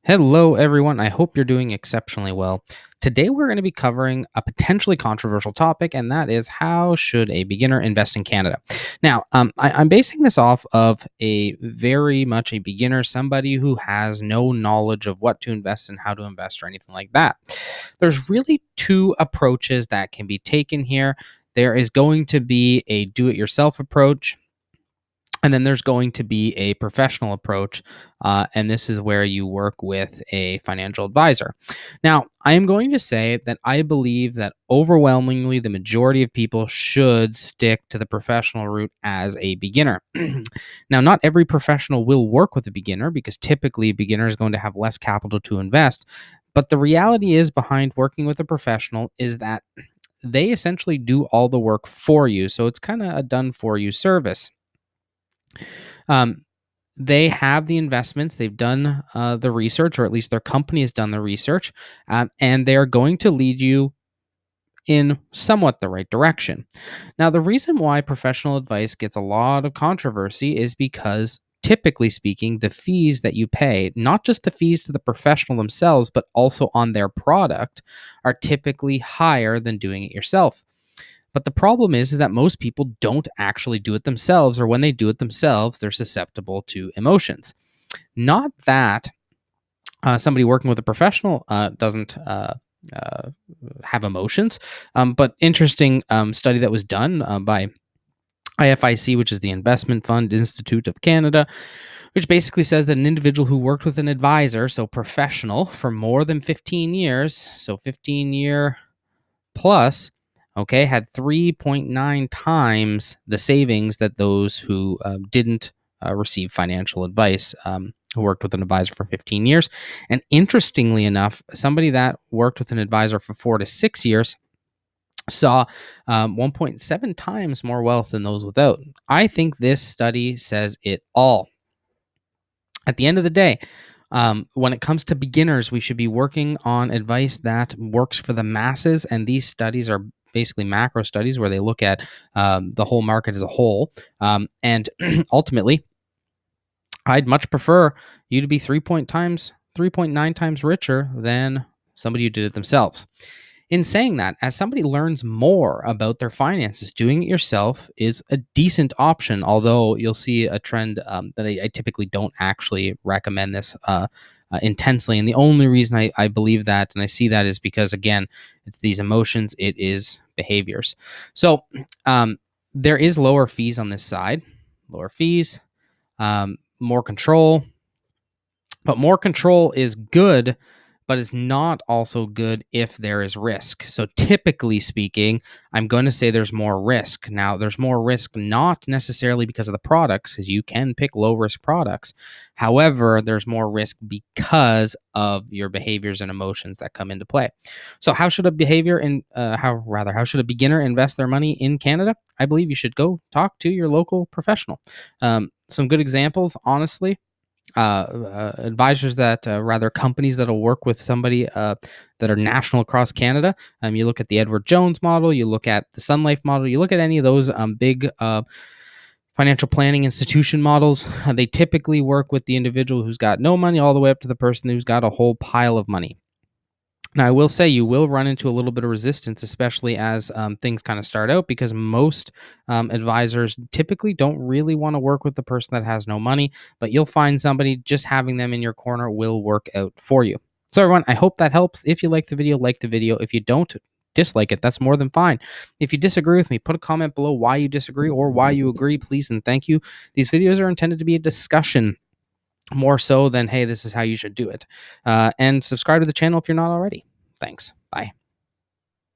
Hello, everyone. I hope you're doing exceptionally well. Today, we're going to be covering a potentially controversial topic, and that is how should a beginner invest in Canada? Now, I'm basing this off of a very much a beginner, somebody who has no knowledge of what to invest and how to invest or anything like that. There's really two approaches that can be taken here. There is going to be a do it yourself approach, and then there's going to be a professional approach, and this is where you work with a financial advisor. Now, I am going to say that I believe that overwhelmingly the majority of people should stick to the professional route as a beginner. Now, not every professional will work with a beginner because typically a beginner is going to have less capital to invest. But the reality is, behind working with a professional, is that they essentially do all the work for you. So it's kind of a done for you service. Um, they have the investments, they've done the research, or at least their company has done the research, and they are going to lead you in somewhat the right direction. Now, the reason why professional advice gets a lot of controversy is because, typically speaking, the fees that you pay, not just the fees to the professional themselves, but also on their product, are typically higher than doing it yourself. But the problem is that most people don't actually do it themselves, or when they do it themselves, they're susceptible to emotions. Not that somebody working with a professional doesn't uh, have emotions, but interesting study that was done by IFIC, which is the Investment Fund Institute of Canada, which basically says that an individual who worked with an advisor, so professional, for more than 15 years, so 15-year plus, okay, had 3.9 times the savings that those who didn't receive financial advice, who worked with an advisor for 15 years. And interestingly enough, somebody that worked with an advisor for 4 to 6 years saw 1.7 times more wealth than those without. I think this study says it all. At the end of the day, when it comes to beginners, we should be working on advice that works for the masses. And these studies are basically macro studies where they look at the whole market as a whole. And ultimately, I'd much prefer you to be 3.9 times richer than somebody who did it themselves. In saying that, as somebody learns more about their finances, doing it yourself is a decent option, although you'll see a trend that I typically don't actually recommend this intensely. And the only reason I believe that and I see that is because, again, it's these emotions, it is behaviors. So there is lower fees on this side, lower fees, more control, but more control is good, but it's not also good if there is risk. So typically speaking, I'm going to say there's more risk. Now, there's more risk not necessarily because of the products, because you can pick low risk products. However, there's more risk because of your behaviors and emotions that come into play. So how should a how should a beginner invest their money in Canada? I believe you should go talk to your local professional. Some good examples, honestly, advisors that rather companies that'll work with somebody that are national across Canada. You look at the Edward Jones model, you look at the Sun Life model, you look at any of those big financial planning institution models. They typically work with the individual who's got no money all the way up to the person who's got a whole pile of money. Now, I will say you will run into a little bit of resistance, especially as things kind of start out, because most advisors typically don't really want to work with the person that has no money, but you'll find somebody, just having them in your corner will work out for you. So, everyone, I hope that helps. If you like the video, like the video. If you don't, dislike it. That's more than fine. If you disagree with me, put a comment below why you disagree or why you agree, please and thank you. These videos are intended to be a discussion more so than, hey, this is how you should do it. And subscribe to the channel if you're not already. Thanks. Bye.